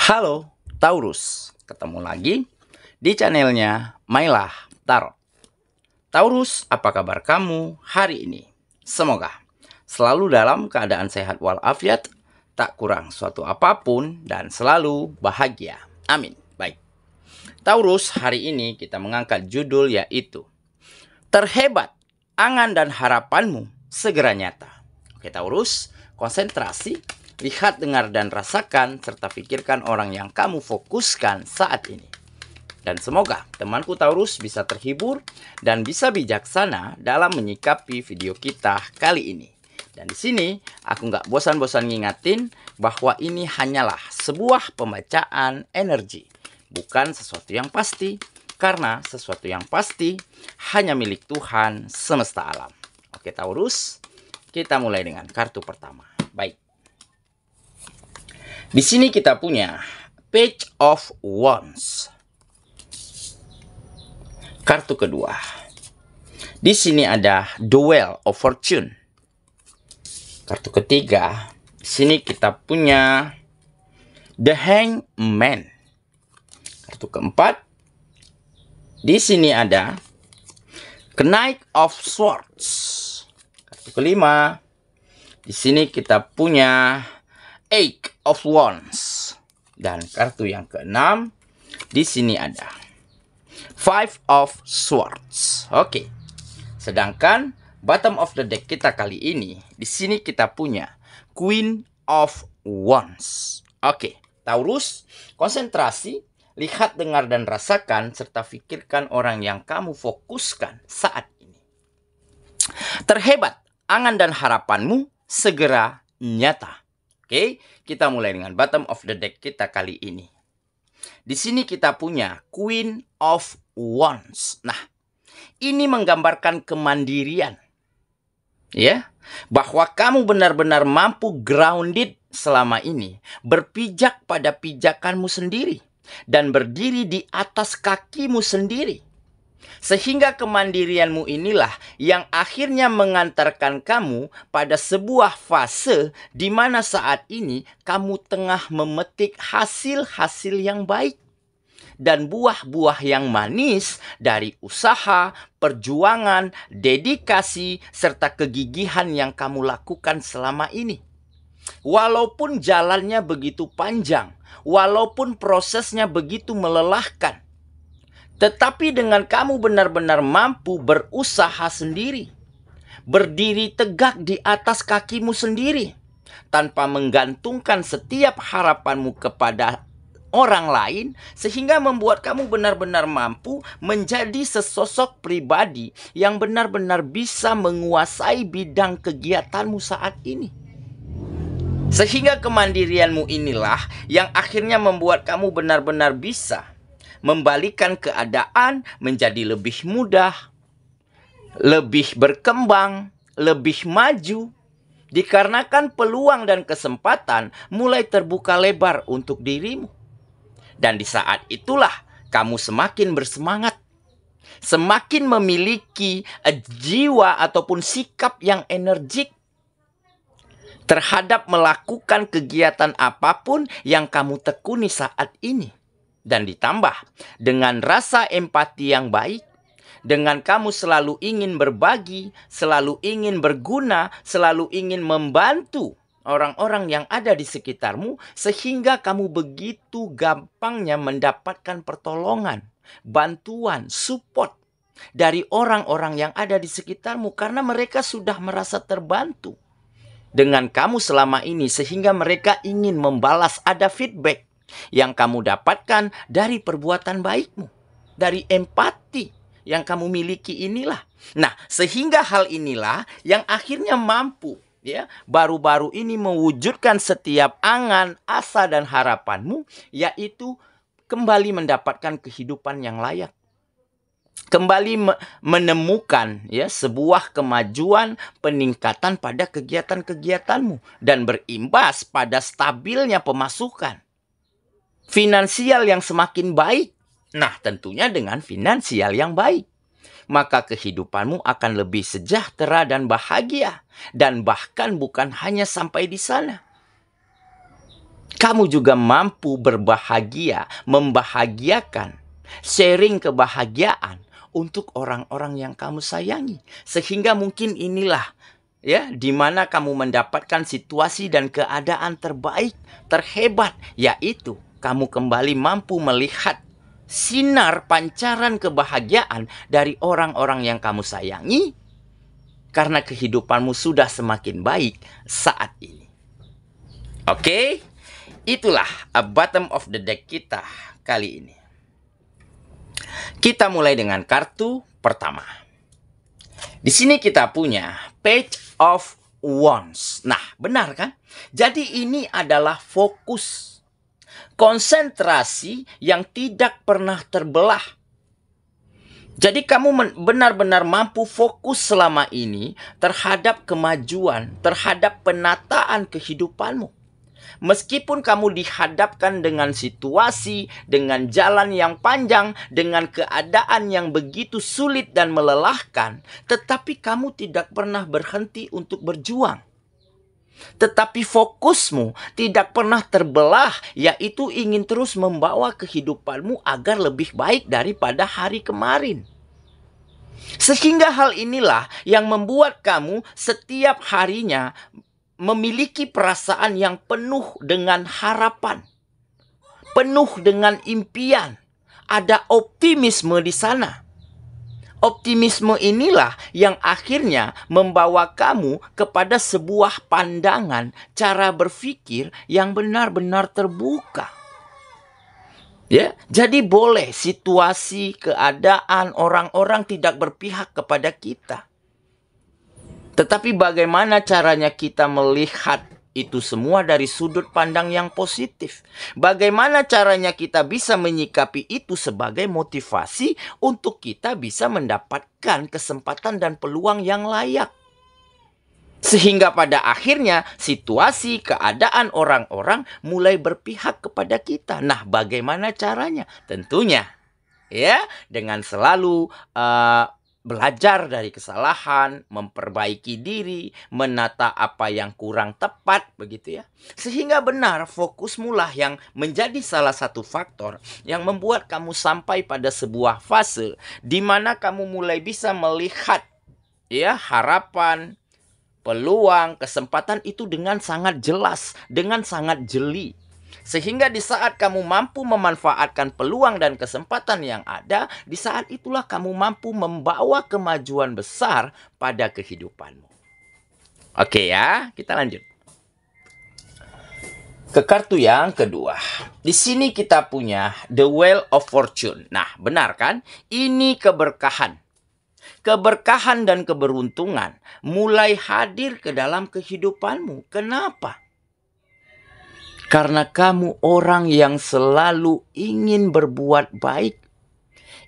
Halo Taurus, ketemu lagi di channelnya Mailah Tarot. Taurus, apa kabar kamu hari ini? Semoga selalu dalam keadaan sehat walafiat, tak kurang suatu apapun, dan selalu bahagia. Amin. Baik, Taurus, hari ini kita mengangkat judul yaitu Terhebat, Angan dan Harapanmu Segera Nyata. Oke Taurus, konsentrasi. Lihat, dengar, dan rasakan, serta pikirkan orang yang kamu fokuskan saat ini. Dan semoga temanku Taurus bisa terhibur dan bisa bijaksana dalam menyikapi video kita kali ini. Dan di sini aku nggak bosan-bosan ngingatin bahwa ini hanyalah sebuah pembacaan energi, bukan sesuatu yang pasti. Karena sesuatu yang pasti hanya milik Tuhan semesta alam. Oke Taurus, kita mulai dengan kartu pertama. Baik. Di sini kita punya Page of Wands. Kartu kedua. Di sini ada The Wheel of Fortune. Kartu ketiga. Di sini kita punya The Hangman. Kartu keempat. Di sini ada Knight of Swords. Kartu kelima. Di sini kita punya Eight of Wands. Dan kartu yang keenam, di sini ada Five of Swords. Oke. Sedangkan bottom of the deck kita kali ini, di sini kita punya Queen of Wands. Oke, Taurus, konsentrasi, lihat, dengar, dan rasakan, serta pikirkan orang yang kamu fokuskan saat ini. Terhebat, angan dan harapanmu segera nyata. Oke, kita mulai dengan bottom of the deck kita kali ini. Di sini kita punya Queen of Wands. Nah, ini menggambarkan kemandirian. Ya, bahwa kamu benar-benar mampu grounded selama ini, berpijak pada pijakanmu sendiri dan berdiri di atas kakimu sendiri. Sehingga kemandirianmu inilah yang akhirnya mengantarkan kamu pada sebuah fase di mana saat ini kamu tengah memetik hasil-hasil yang baik dan buah-buah yang manis dari usaha, perjuangan, dedikasi, serta kegigihan yang kamu lakukan selama ini. Walaupun jalannya begitu panjang, walaupun prosesnya begitu melelahkan, tetapi dengan kamu benar-benar mampu berusaha sendiri, berdiri tegak di atas kakimu sendiri, tanpa menggantungkan setiap harapanmu kepada orang lain, sehingga membuat kamu benar-benar mampu menjadi sesosok pribadi yang benar-benar bisa menguasai bidang kegiatanmu saat ini. Sehingga kemandirianmu inilah yang akhirnya membuat kamu benar-benar bisa membalikan keadaan menjadi lebih mudah, lebih berkembang, lebih maju, dikarenakan peluang dan kesempatan mulai terbuka lebar untuk dirimu. Dan di saat itulah kamu semakin bersemangat, semakin memiliki jiwa ataupun sikap yang energik terhadap melakukan kegiatan apapun yang kamu tekuni saat ini. Dan ditambah dengan rasa empati yang baik, dengan kamu selalu ingin berbagi, selalu ingin berguna, selalu ingin membantu orang-orang yang ada di sekitarmu, sehingga kamu begitu gampangnya mendapatkan pertolongan, bantuan, support dari orang-orang yang ada di sekitarmu, karena mereka sudah merasa terbantu dengan kamu selama ini, sehingga mereka ingin membalas, ada feedback yang kamu dapatkan dari perbuatan baikmu, dari empati yang kamu miliki inilah. Nah, sehingga hal inilah yang akhirnya mampu ya baru-baru ini mewujudkan setiap angan, asa, dan harapanmu, yaitu kembali mendapatkan kehidupan yang layak. Kembali menemukan ya sebuah kemajuan, peningkatan pada kegiatan-kegiatanmu, dan berimbas pada stabilnya pemasukan finansial yang semakin baik. Nah, tentunya dengan finansial yang baik, maka kehidupanmu akan lebih sejahtera dan bahagia. Dan bahkan bukan hanya sampai di sana. Kamu juga mampu berbahagia, membahagiakan, sharing kebahagiaan untuk orang-orang yang kamu sayangi. Sehingga mungkin inilah ya di mana kamu mendapatkan situasi dan keadaan terbaik, terhebat, yaitu kamu kembali mampu melihat sinar pancaran kebahagiaan dari orang-orang yang kamu sayangi karena kehidupanmu sudah semakin baik saat ini. Oke, itulah a bottom of the deck kita kali ini. Kita mulai dengan kartu pertama. Di sini kita punya Page of Wands. Nah, benar kan? Jadi ini adalah fokus, konsentrasi yang tidak pernah terbelah. Jadi kamu benar-benar mampu fokus selama ini terhadap kemajuan, terhadap penataan kehidupanmu. Meskipun kamu dihadapkan dengan situasi, dengan jalan yang panjang, dengan keadaan yang begitu sulit dan melelahkan, tetapi kamu tidak pernah berhenti untuk berjuang. Tetapi fokusmu tidak pernah terbelah, yaitu ingin terus membawa kehidupanmu agar lebih baik daripada hari kemarin. Sehingga hal inilah yang membuat kamu setiap harinya memiliki perasaan yang penuh dengan harapan, penuh dengan impian. Ada optimisme di sana. Optimisme inilah yang akhirnya membawa kamu kepada sebuah pandangan, cara berpikir yang benar-benar terbuka. Ya, jadi boleh situasi, keadaan, orang-orang tidak berpihak kepada kita. Tetapi bagaimana caranya kita melihat itu semua dari sudut pandang yang positif? Bagaimana caranya kita bisa menyikapi itu sebagai motivasi untuk kita bisa mendapatkan kesempatan dan peluang yang layak? Sehingga pada akhirnya situasi, keadaan orang-orang mulai berpihak kepada kita. Nah, bagaimana caranya? Tentunya ya dengan selalu belajar dari kesalahan, memperbaiki diri, menata apa yang kurang tepat, begitu ya. Sehingga benar fokusmu lah yang menjadi salah satu faktor yang membuat kamu sampai pada sebuah fase di mana kamu mulai bisa melihat ya harapan, peluang, kesempatan itu dengan sangat jelas, dengan sangat jeli. Sehingga di saat kamu mampu memanfaatkan peluang dan kesempatan yang ada, di saat itulah kamu mampu membawa kemajuan besar pada kehidupanmu. Oke ya, kita lanjut. Ke kartu yang kedua. Di sini kita punya The Wheel of Fortune. Nah, benar kan? Ini keberkahan. Keberkahan dan keberuntungan mulai hadir ke dalam kehidupanmu. Kenapa? Karena kamu orang yang selalu ingin berbuat baik,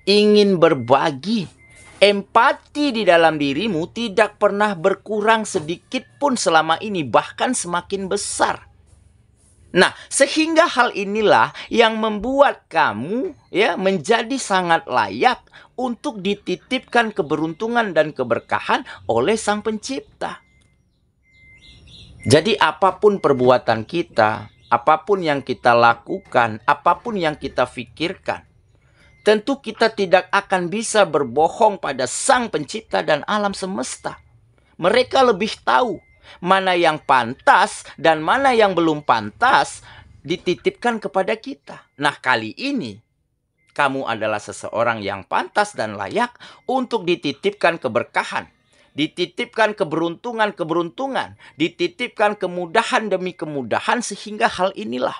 ingin berbagi. Empati di dalam dirimu tidak pernah berkurang sedikit pun selama ini, bahkan semakin besar. Nah, sehingga hal inilah yang membuat kamu ya menjadi sangat layak untuk dititipkan keberuntungan dan keberkahan oleh Sang Pencipta. Jadi apapun perbuatan kita, apapun yang kita lakukan, apapun yang kita pikirkan, tentu kita tidak akan bisa berbohong pada Sang Pencipta dan alam semesta. Mereka lebih tahu mana yang pantas dan mana yang belum pantas dititipkan kepada kita. Nah, kali ini kamu adalah seseorang yang pantas dan layak untuk dititipkan keberkahan, dititipkan keberuntungan, dititipkan kemudahan demi kemudahan, sehingga hal inilah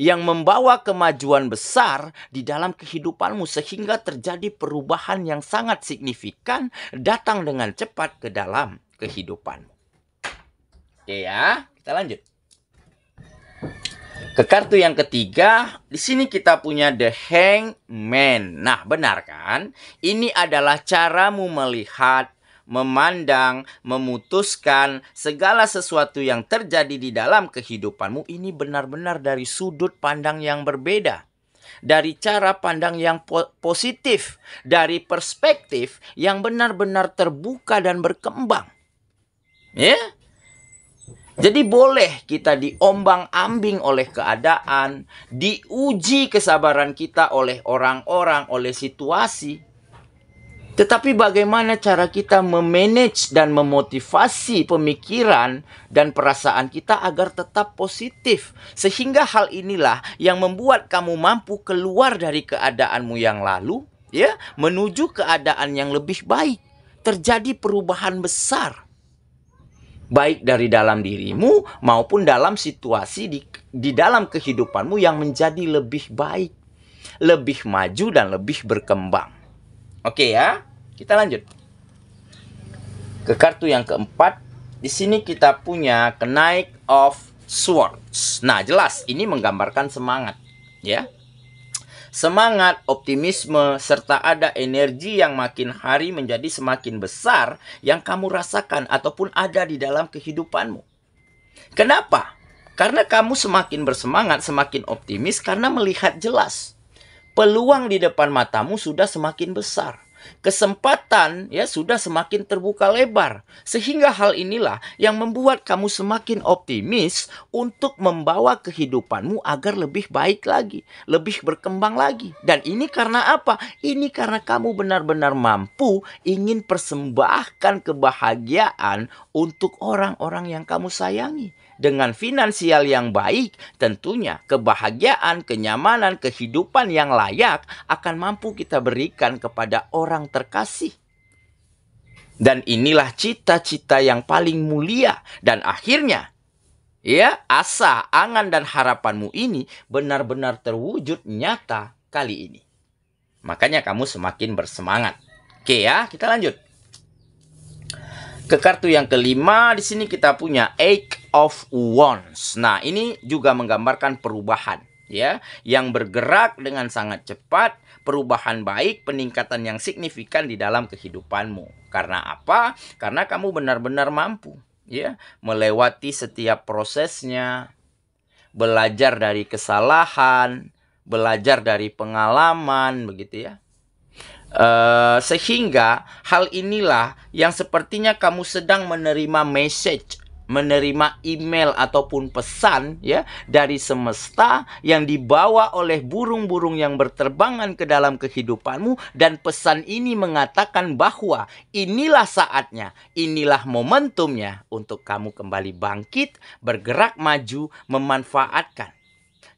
yang membawa kemajuan besar di dalam kehidupanmu, sehingga terjadi perubahan yang sangat signifikan datang dengan cepat ke dalam kehidupanmu. Oke ya, kita lanjut. Ke kartu yang ketiga, di sini kita punya The Hangman. Nah, benar kan? Ini adalah caramu melihat, memandang, memutuskan segala sesuatu yang terjadi di dalam kehidupanmu ini benar-benar dari sudut pandang yang berbeda. Dari cara pandang yang positif, dari perspektif yang benar-benar terbuka dan berkembang. Ya? Jadi boleh kita diombang-ambing oleh keadaan, diuji kesabaran kita oleh orang-orang, oleh situasi. Tetapi bagaimana cara kita memanage dan memotivasi pemikiran dan perasaan kita agar tetap positif. Sehingga hal inilah yang membuat kamu mampu keluar dari keadaanmu yang lalu, ya, menuju keadaan yang lebih baik. Terjadi perubahan besar. Baik dari dalam dirimu maupun dalam situasi di dalam kehidupanmu yang menjadi lebih baik, lebih maju dan lebih berkembang. Oke ya, kita lanjut ke kartu yang keempat. Di sini kita punya Knight of Swords. Nah, jelas ini menggambarkan semangat, ya. Semangat, optimisme, serta ada energi yang makin hari menjadi semakin besar yang kamu rasakan ataupun ada di dalam kehidupanmu. Kenapa? Karena kamu semakin bersemangat, semakin optimis karena melihat jelas. Peluang di depan matamu sudah semakin besar. Kesempatan ya sudah semakin terbuka lebar. Sehingga hal inilah yang membuat kamu semakin optimis untuk membawa kehidupanmu agar lebih baik lagi, lebih berkembang lagi. Dan ini karena apa? Ini karena kamu benar-benar mampu ingin persembahkan kebahagiaan untuk orang-orang yang kamu sayangi. Dengan finansial yang baik, tentunya kebahagiaan, kenyamanan, kehidupan yang layak akan mampu kita berikan kepada orang terkasih. Dan inilah cita-cita yang paling mulia. Dan akhirnya, ya, asa, angan, dan harapanmu ini benar-benar terwujud nyata kali ini. Makanya kamu semakin bersemangat. Oke ya, kita lanjut ke kartu yang kelima. Di sini kita punya Eight of Wands. Nah, ini juga menggambarkan perubahan, ya, yang bergerak dengan sangat cepat, perubahan baik, peningkatan yang signifikan di dalam kehidupanmu. Karena apa? Karena kamu benar-benar mampu, ya, melewati setiap prosesnya, belajar dari kesalahan, belajar dari pengalaman, begitu ya. Sehingga hal inilah yang sepertinya kamu sedang menerima message, menerima email ataupun pesan, ya, dari semesta yang dibawa oleh burung-burung yang berterbangan ke dalam kehidupanmu. Dan pesan ini mengatakan bahwa inilah saatnya, inilah momentumnya untuk kamu kembali bangkit, bergerak maju, memanfaatkan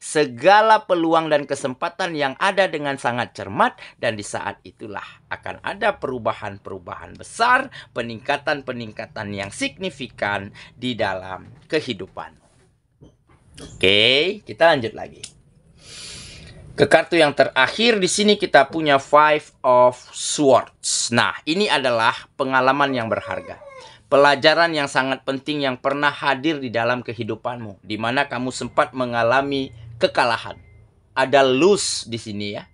segala peluang dan kesempatan yang ada dengan sangat cermat. Dan di saat itulah akan ada perubahan-perubahan besar, peningkatan-peningkatan yang signifikan di dalam kehidupan. Oke, kita lanjut lagi ke kartu yang terakhir. Di sini kita punya Five of Swords. Nah, ini adalah pengalaman yang berharga, pelajaran yang sangat penting yang pernah hadir di dalam kehidupanmu, di mana kamu sempat mengalami kekalahan. Ada lose di sini ya.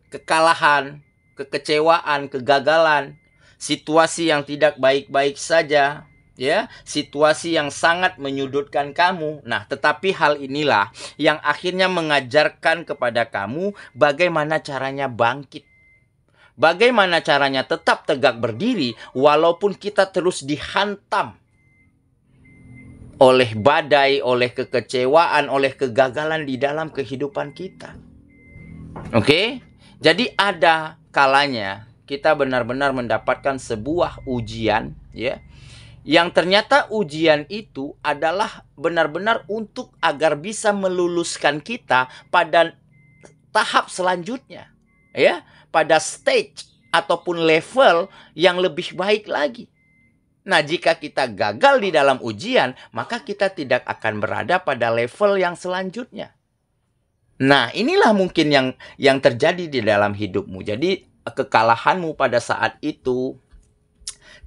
Kekalahan, kekecewaan, kegagalan, situasi yang tidak baik-baik saja, ya, situasi yang sangat menyudutkan kamu. Nah, tetapi hal inilah yang akhirnya mengajarkan kepada kamu bagaimana caranya bangkit. Bagaimana caranya tetap tegak berdiri walaupun kita terus dihantam oleh badai, oleh kekecewaan, oleh kegagalan di dalam kehidupan kita. Oke? Jadi ada kalanya kita benar-benar mendapatkan sebuah ujian, ya, yang ternyata ujian itu adalah benar-benar untuk agar bisa meluluskan kita pada tahap selanjutnya, ya, pada stage ataupun level yang lebih baik lagi. Nah, jika kita gagal di dalam ujian, maka kita tidak akan berada pada level yang selanjutnya. Nah, inilah mungkin yang terjadi di dalam hidupmu. Jadi, kekalahanmu pada saat itu,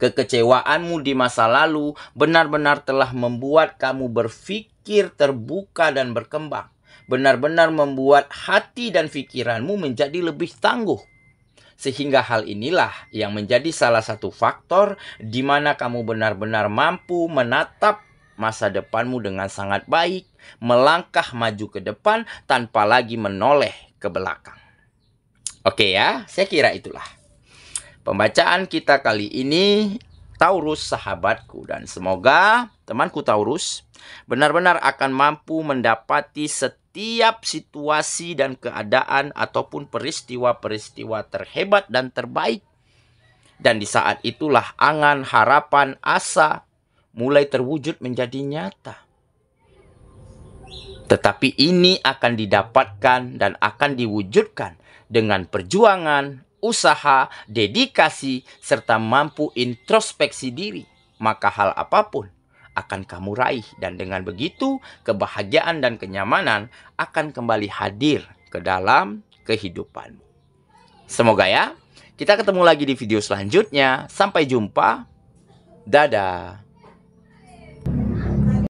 kekecewaanmu di masa lalu, benar-benar telah membuat kamu berpikir terbuka dan berkembang. Benar-benar membuat hati dan pikiranmu menjadi lebih tangguh. Sehingga hal inilah yang menjadi salah satu faktor di mana kamu benar-benar mampu menatap masa depanmu dengan sangat baik, melangkah maju ke depan tanpa lagi menoleh ke belakang. Oke ya, saya kira itulah pembacaan kita kali ini. Taurus sahabatku, dan semoga temanku Taurus benar-benar akan mampu mendapati setiap situasi dan keadaan ataupun peristiwa-peristiwa terhebat dan terbaik. Dan di saat itulah angan, harapan, asa mulai terwujud menjadi nyata. Tetapi ini akan didapatkan dan akan diwujudkan dengan perjuangan, usaha, dedikasi, serta mampu introspeksi diri. Maka hal apapun akan kamu raih. Dan dengan begitu, kebahagiaan dan kenyamanan akan kembali hadir ke dalam kehidupanmu. Semoga ya. Kita ketemu lagi di video selanjutnya. Sampai jumpa. Dadah.